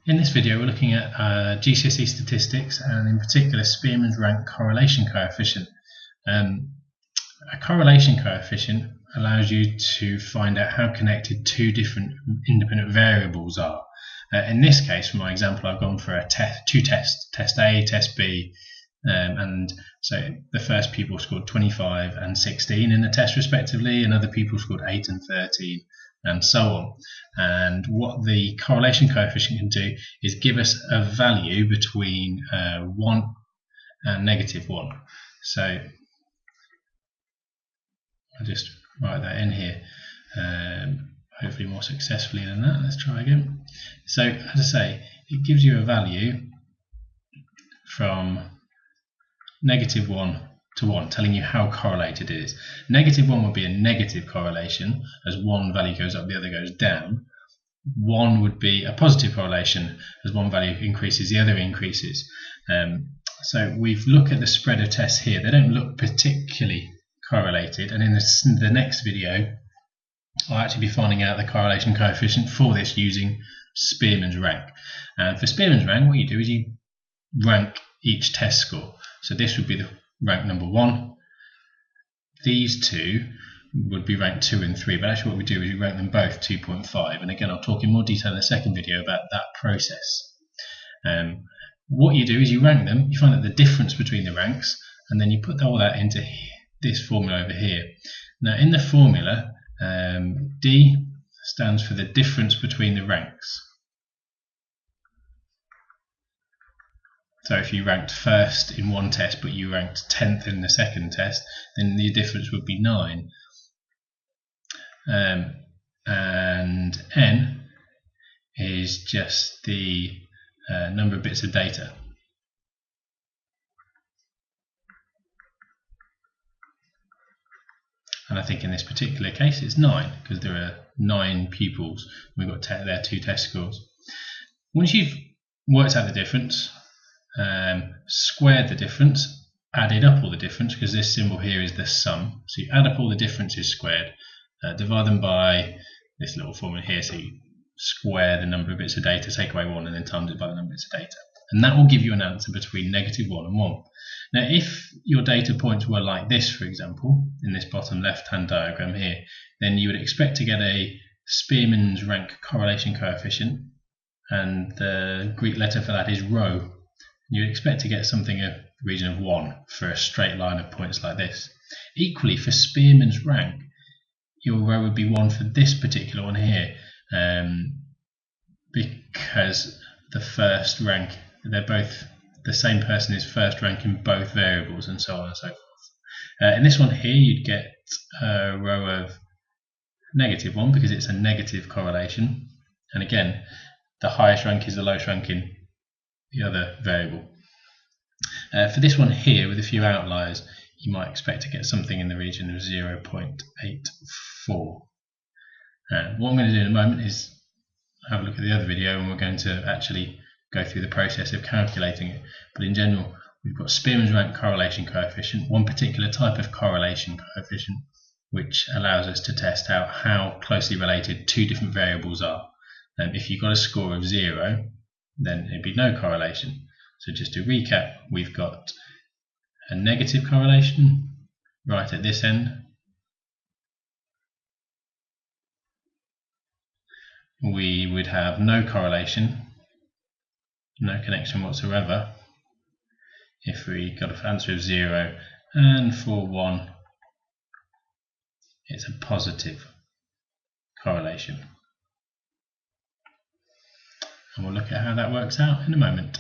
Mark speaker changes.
Speaker 1: In this video we're looking at GCSE statistics and in particular Spearman's Rank correlation coefficient. A correlation coefficient allows you to find out how connected two different independent variables are. In this case, for my example, I've gone for two tests, test A, test B, and so the first pupil scored 25 and 16 in the test respectively, and other people scored 8 and 13, and so on. And what the correlation coefficient can do is give us a value between 1 and -1. So I'll just write that in here, hopefully more successfully than that. Let's try again. So as I say, it gives you a value from -1 to 1, telling you how correlated it is. -1 would be a negative correlation, as one value goes up, the other goes down. 1 would be a positive correlation, as one value increases, the other increases. So we've looked at the spread of tests here. They don't look particularly correlated, and in the next video I'll actually be finding out the correlation coefficient for this using Spearman's Rank. And for Spearman's Rank, what you do is you rank each test score. So this would be the rank number 1. These two would be rank 2 and 3, but actually what we do is we rank them both 2.5, and again I'll talk in more detail in the second video about that process. What you do is you rank them, you find out the difference between the ranks, and then you put all that into this formula over here. Now in the formula, D stands for the difference between the ranks. So if you ranked first in one test but you ranked 10th in the second test, then the difference would be 9. And N is just the number of bits of data. And I think in this particular case it's 9, because there are 9 pupils. We've got their 2 test scores. Once you've worked out the difference, squared the difference, added up all the difference, because this symbol here is the sum. So you add up all the differences squared, divide them by this little formula here, so you square the number of bits of data, take away 1, and then times it by the number of bits of data. And that will give you an answer between -1 and 1. Now if your data points were like this, for example, in this bottom left-hand diagram here, then you would expect to get a Spearman's Rank correlation coefficient, and the Greek letter for that is rho. You'd expect to get something in the region of 1 for a straight line of points like this. Equally, for Spearman's Rank, your rho would be 1 for this particular one here, because the first rank, they're both the same person is first rank in both variables, and so on and so forth. In this one here, you'd get a rho of -1 because it's a negative correlation, and again, the highest rank is the lowest rank in the other variable. For this one here, with a few outliers, you might expect to get something in the region of 0.84. What I'm going to do in a moment is have a look at the other video, and we're going to actually go through the process of calculating it. But in general, we've got Spearman's Rank correlation coefficient, one particular type of correlation coefficient, which allows us to test out how closely related two different variables are. If you've got a score of 0, then it'd be no correlation. So just to recap, we've got a negative correlation right at this end. We would have no correlation, no connection whatsoever, if we got an answer of 0, and for 1 it's a positive correlation. And we'll look at how that works out in a moment.